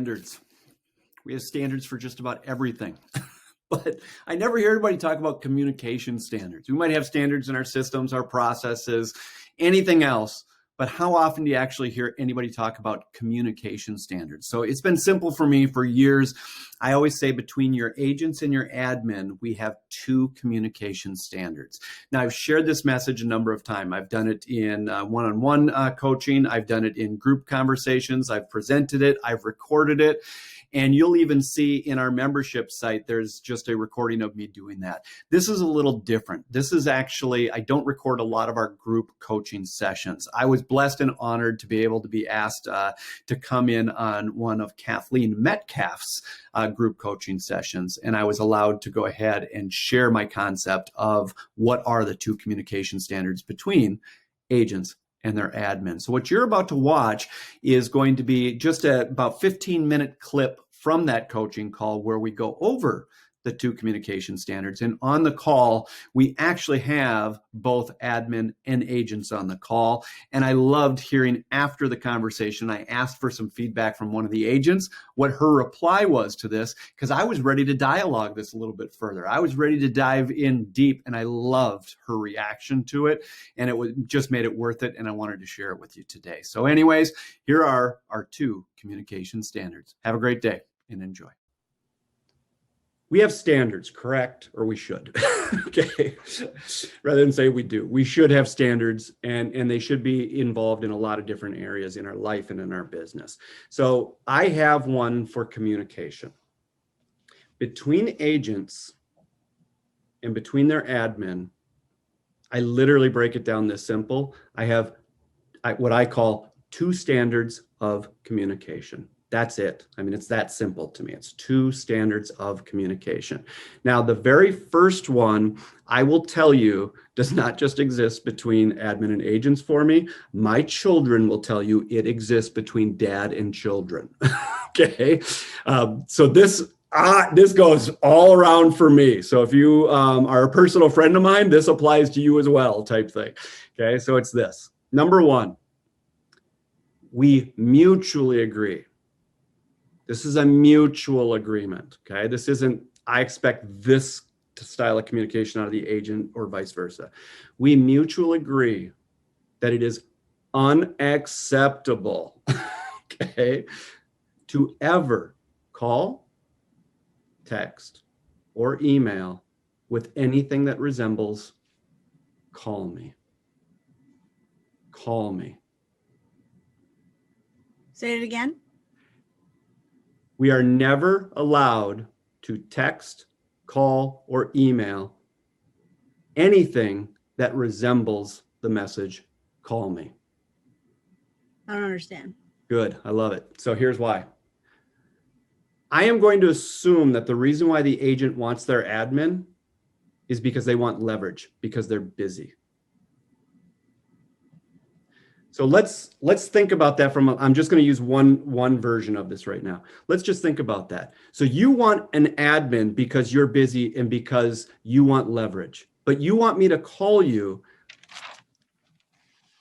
standards. We have standards for just about everything. But I never hear anybody talk about communication standards. We might have standards in our systems, our processes, anything else. But how often do you actually hear anybody talk about communication standards? So it's been simple for me for years. I always say between your agents and your admin, we have 2 communication standards. Now, I've shared this message a number of times. I've done it in one-on-one coaching. I've done it in group conversations. I've presented it. I've recorded it. And you'll even see in our membership site, there's just a recording of me doing that. This is a little different. This is actually, I don't record a lot of our group coaching sessions. I was blessed and honored to be able to be asked to come in on one of Kathleen Metcalf's group coaching sessions. And I was allowed to go ahead and share my concept of what are the 2 communication standards between agents and their admin. So what you're about to watch is going to be just about 15-minute clip from that coaching call where we go over the 2 communication standards. And on the call, we actually have both admin and agents on the call. And I loved hearing after the conversation, I asked for some feedback from one of the agents, what her reply was to this, because I was ready to dialogue this a little bit further. I was ready to dive in deep, and I loved her reaction to it. And it just made it worth it. And I wanted to share it with you today. So anyways, here are our 2 communication standards. Have a great day and enjoy. We have standards, correct? Or we should. Okay. Rather than say we do. We should have standards, and they should be involved in a lot of different areas in our life and in our business. So I have one for communication. Between agents and between their admin, I literally break it down this simple. I have what I call 2 standards of communication. That's it. I mean, it's that simple to me. It's 2 standards of communication. Now, the very first one, I will tell you, does not just exist between admin and agents for me. My children will tell you it exists between dad and children. Okay. So this goes all around for me. So if you are a personal friend of mine, this applies to you as well, type thing. Okay. So it's this. Number 1, we mutually agree. This is a mutual agreement, okay? This isn't, I expect this style of communication out of the agent or vice versa. We mutually agree that it is unacceptable, okay, to ever call, text, or email with anything that resembles call me. Call me. Say it again. We are never allowed to text, call, or email anything that resembles the message, call me. I don't understand. Good. I love it. So here's why. I am going to assume that the reason why the agent wants their admin is because they want leverage, because they're busy. So let's think about that I'm just going to use one version of this right now. Let's just think about that. So you want an admin because you're busy and because you want leverage, but you want me to call you.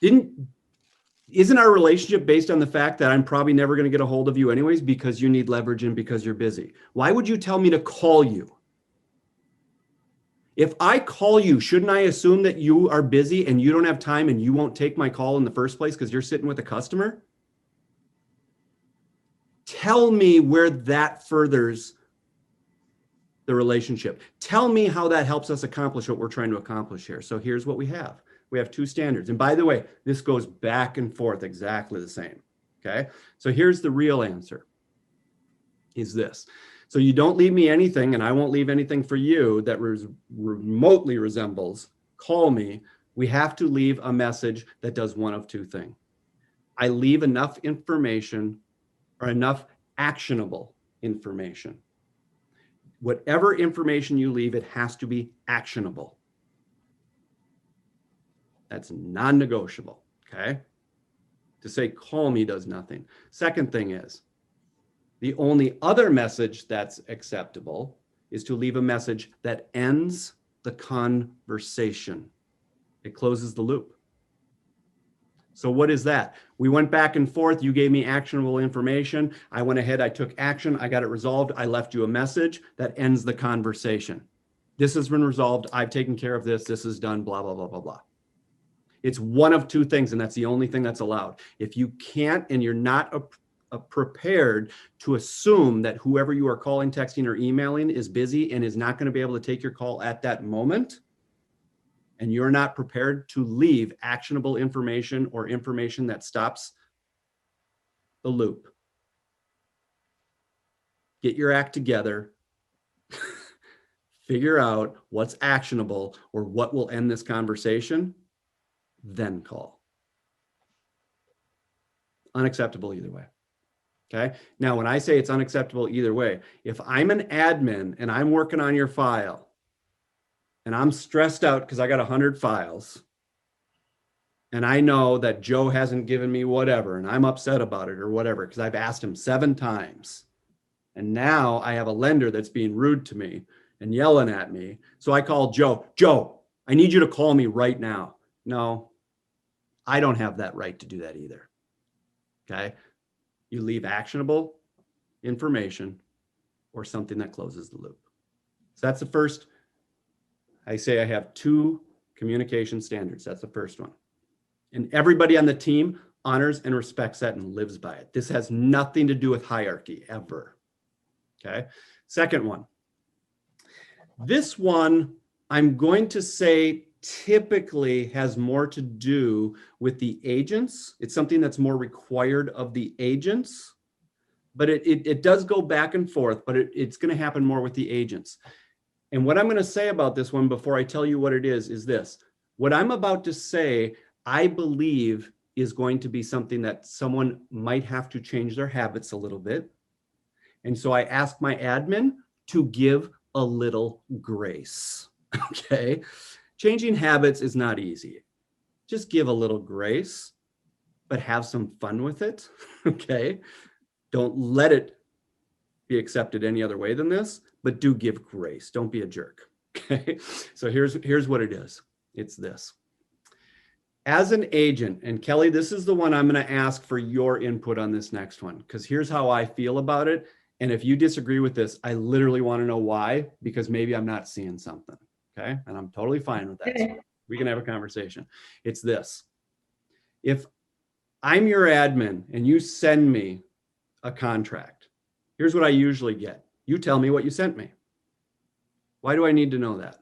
Isn't our relationship based on the fact that I'm probably never going to get a hold of you anyways because you need leverage and because you're busy? Why would you tell me to call you? If I call you, shouldn't I assume that you are busy and you don't have time and you won't take my call in the first place because you're sitting with a customer? Tell me where that furthers the relationship. Tell me how that helps us accomplish what we're trying to accomplish here. So here's what we have. We have 2 standards. And by the way, this goes back and forth exactly the same. Okay. So here's the real answer is this. So you don't leave me anything, and I won't leave anything for you that remotely resembles call me. We have to leave a message that does one of 2 things. I leave enough information or enough actionable information. Whatever information you leave, it has to be actionable. That's non-negotiable, okay? To say call me does nothing. Second thing is, the only other message that's acceptable is to leave a message that ends the conversation. It closes the loop. So what is that? We went back and forth. You gave me actionable information. I went ahead, I took action. I got it resolved. I left you a message that ends the conversation. This has been resolved. I've taken care of this. This is done, blah, blah, blah, blah, blah. It's one of two things, and that's the only thing that's allowed. If you can't and you're not prepared to assume that whoever you are calling, texting, or emailing is busy and is not going to be able to take your call at that moment, and you're not prepared to leave actionable information or information that stops the loop, get your act together, figure out what's actionable or what will end this conversation, then call. Unacceptable either way. Okay. Now, when I say it's unacceptable either way, if I'm an admin and I'm working on your file and I'm stressed out because I got 100 files and I know that Joe hasn't given me whatever and I'm upset about it or whatever because I've asked him 7 times. And now I have a lender that's being rude to me and yelling at me. So I call Joe. Joe, I need you to call me right now. No, I don't have that right to do that either. Okay. You leave actionable information or something that closes the loop. So that's the first. I say I have 2 communication standards. That's the first one. And everybody on the team honors and respects that and lives by it. This has nothing to do with hierarchy ever. Okay. Second one. This one, I'm going to say typically has more to do with the agents. It's something that's more required of the agents, but it does go back and forth, but it's going to happen more with the agents. And what I'm going to say about this one before I tell you what it is this. What I'm about to say, I believe is going to be something that someone might have to change their habits a little bit. And so I ask my admin to give a little grace. Okay. Changing habits is not easy. Just give a little grace, but have some fun with it. Okay. Don't let it be accepted any other way than this, but do give grace. Don't be a jerk. Okay. So here's what it is. It's this. As an agent, and Kelly, this is the one I'm going to ask for your input on this next one, because here's how I feel about it. And if you disagree with this, I literally want to know why, because maybe I'm not seeing something. Okay. And I'm totally fine with that. So we can have a conversation. It's this. If I'm your admin and you send me a contract, here's what I usually get. You tell me what you sent me. Why do I need to know that?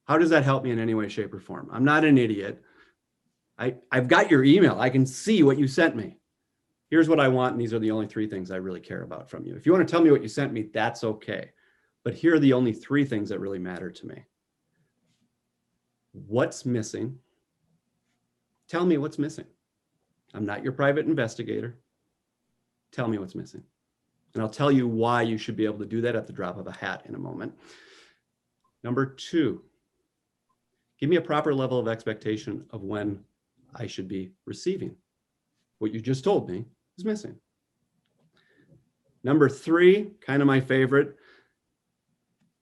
How does that help me in any way, shape, or form? I'm not an idiot. I've got your email. I can see what you sent me. Here's what I want, and these are the only 3 things I really care about from you. If you want to tell me what you sent me, that's okay. But here are the only 3 things that really matter to me. What's missing? Tell me what's missing. I'm not your private investigator. Tell me what's missing. And I'll tell you why you should be able to do that at the drop of a hat in a moment. Number 2, give me a proper level of expectation of when I should be receiving what you just told me is missing. Number 3, kind of my favorite.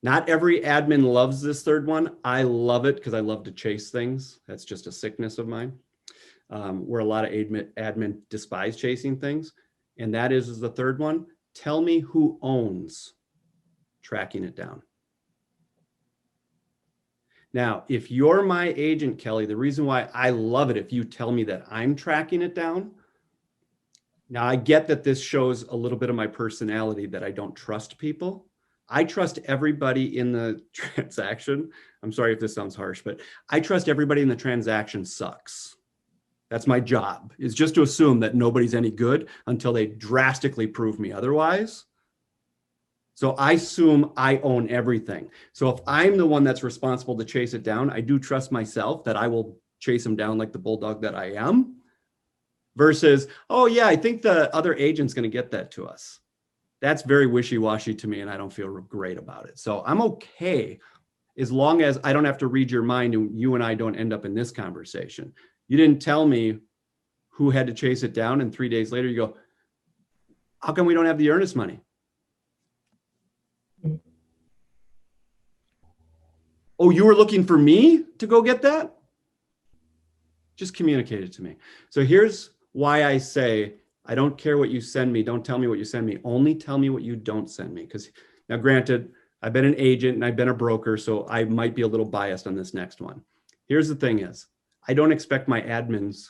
Not every admin loves this 3rd one. I love it because I love to chase things. That's just a sickness of mine. Where a lot of admin despise chasing things. And that is the 3rd one. Tell me who owns tracking it down. Now, if you're my agent, Kelly, the reason why I love it if you tell me that I'm tracking it down. Now, I get that this shows a little bit of my personality that I don't trust people. I trust everybody in the transaction. I'm sorry if this sounds harsh, but I trust everybody in the transaction sucks. That's my job, is just to assume that nobody's any good until they drastically prove me otherwise. So I assume I own everything. So if I'm the one that's responsible to chase it down, I do trust myself that I will chase them down like the bulldog that I am. Versus, oh yeah, I think the other agent's going to get that to us. That's very wishy-washy to me, and I don't feel great about it. So I'm okay as long as I don't have to read your mind and you and I don't end up in this conversation. You didn't tell me who had to chase it down, and 3 days later you go, how come we don't have the earnest money? Oh, you were looking for me to go get that? Just communicate it to me. So here's why I say, I don't care what you send me. Don't tell me what you send me. Only tell me what you don't send me. Because now, granted, I've been an agent and I've been a broker, so I might be a little biased on this next one. Here's the thing is, I don't expect my admins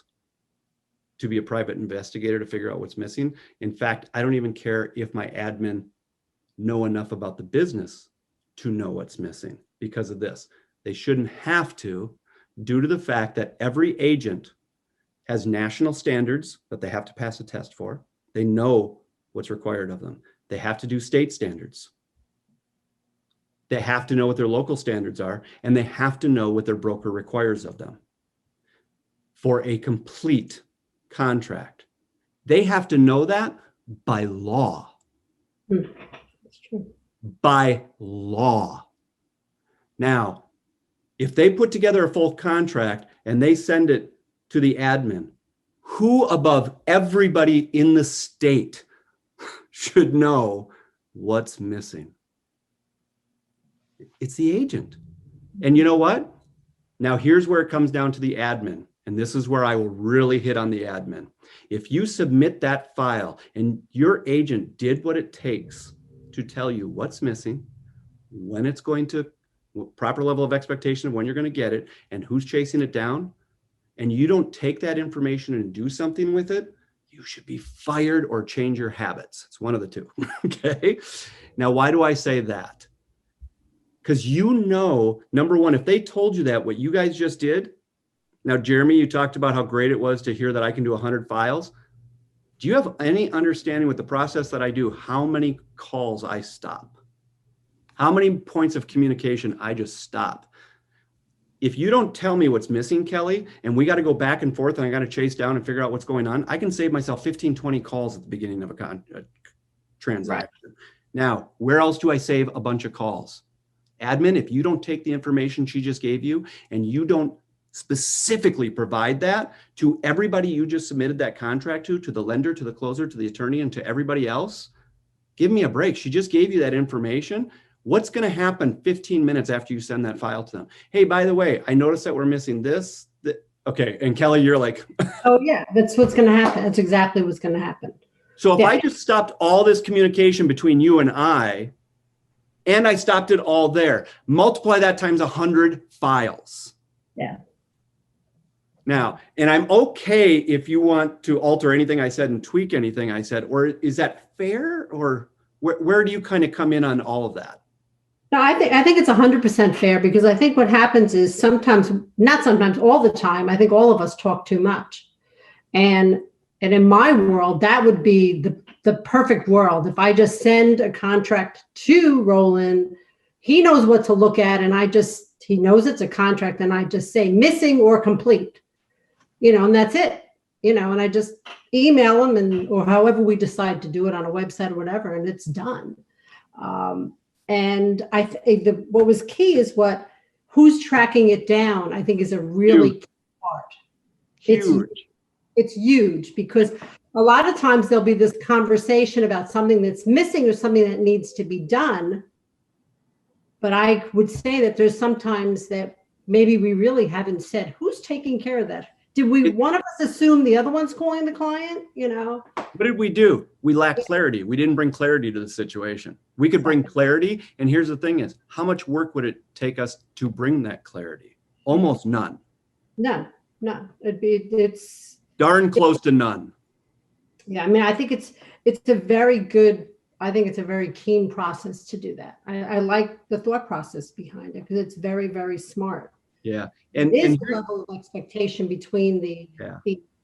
to be a private investigator to figure out what's missing. In fact, I don't even care if my admin know enough about the business to know what's missing because of this. They shouldn't have to, due to the fact that every agent has national standards that they have to pass a test for. They know what's required of them. They have to do state standards. They have to know what their local standards are, and they have to know what their broker requires of them for a complete contract. They have to know that by law. That's true. By law. Now, if they put together a full contract and they send it to the admin, who above everybody in the state should know what's missing? It's the agent. And you know what? Now here's where it comes down to the admin. And this is where I will really hit on the admin. If you submit that file and your agent did what it takes to tell you what's missing, when it's going to, proper level of expectation of when you're going to get it, and who's chasing it down, and you don't take that information and do something with it, you should be fired or change your habits. It's one of the two. Okay. Now, why do I say that? Because you know, number one, if they told you that, what you guys just did. Now, Jeremy, you talked about how great it was to hear that I can do 100 files. Do you have any understanding with the process that I do, how many calls I stop? How many points of communication I just stop? If you don't tell me what's missing, Kelly, and we got to go back and forth and I got to chase down and figure out what's going on, I can save myself 15, 20 calls at the beginning of a transaction. Right. Now, where else do I save a bunch of calls? Admin, if you don't take the information she just gave you and you don't specifically provide that to everybody you just submitted that contract to the lender, to the closer, to the attorney, and to everybody else, give me a break. She just gave you that information. What's going to happen 15 minutes after you send that file to them? Hey, by the way, I noticed that we're missing this. Okay. And Kelly, you're like, oh yeah, that's what's going to happen. That's exactly what's going to happen. So if I just stopped all this communication between you and I stopped it all there, multiply that times 100 files. Yeah. Now, and I'm okay if you want to alter anything I said and tweak anything I said, or is that fair? Or where do you kind of come in on all of that? No, I think it's 100% fair, because I think what happens is sometimes, not sometimes, all the time, I think all of us talk too much. And in my world, that would be the perfect world. If I just send a contract to Roland, he knows what to look at, and he knows it's a contract, and I just say missing or complete, and that's it, and I just email him or however we decide to do it on a website or whatever, and it's done. And I think what was key is who's tracking it down, I think, is a really key part. Huge. It's huge, because a lot of times there'll be this conversation about something that's missing or something that needs to be done. But I would say that there's sometimes that maybe we really haven't said, who's taking care of that? Did one of us assume the other one's calling the client? What did we do? We lacked clarity. We didn't bring clarity to the situation. We could bring clarity. And here's the thing is, how much work would it take us to bring that clarity? Almost none. None. It's darn close to none. Yeah. I mean, I think it's a very keen process to do that. I like the thought process behind it, because it's very, very smart. Yeah. And it is the level of expectation between the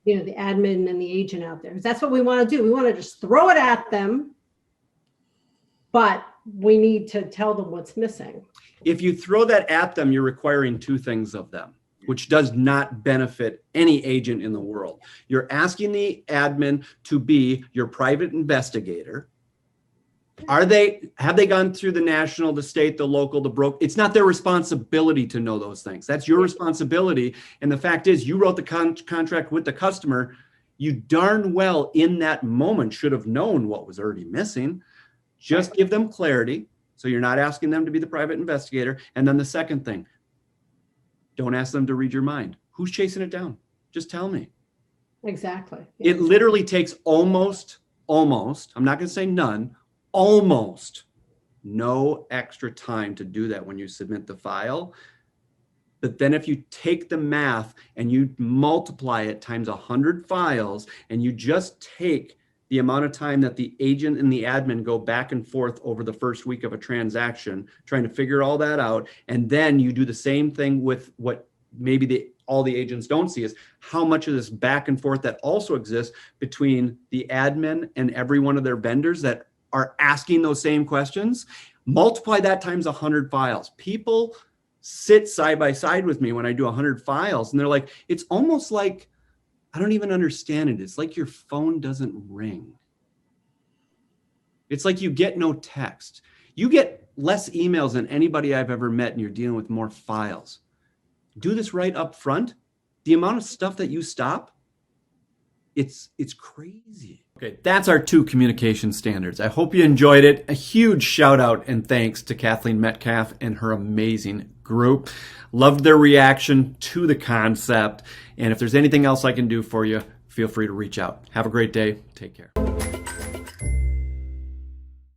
admin and the agent out there. That's what we want to do. We want to just throw it at them, but we need to tell them what's missing. If you throw that at them, you're requiring two things of them, which does not benefit any agent in the world. You're asking the admin to be your private investigator. Have they gone through the national, the state, the local, the broker? It's not their responsibility to know those things. That's your responsibility. And the fact is, you wrote the contract with the customer. You darn well in that moment should have known what was already missing. Just give them clarity. So you're not asking them to be the private investigator. And then the second thing, don't ask them to read your mind. Who's chasing it down? just tell me. Exactly. It literally takes almost, I'm not going to say none, almost no extra time to do that when you submit the file. But then if you take the math and you multiply it times 100 files, and you just take the amount of time that the agent and the admin go back and forth over the first week of a transaction, trying to figure all that out, and then you do the same thing with what maybe all the agents don't see, is how much of this back and forth that also exists between the admin and every one of their vendors that are asking those same questions. Multiply that times 100 files. People sit side by side with me when I do 100 files, and they're like, it's almost like, I don't even understand it. It's like your phone doesn't ring. It's like you get no text. You get less emails than anybody I've ever met, and you're dealing with more files. Do this right up front. The amount of stuff that you stop, it's crazy. Okay, that's our 2 communication standards. I hope you enjoyed it. A huge shout out and thanks to Kathleen Metcalf and her amazing group. Loved their reaction to the concept. And if there's anything else I can do for you, feel free to reach out. Have a great day. Take care.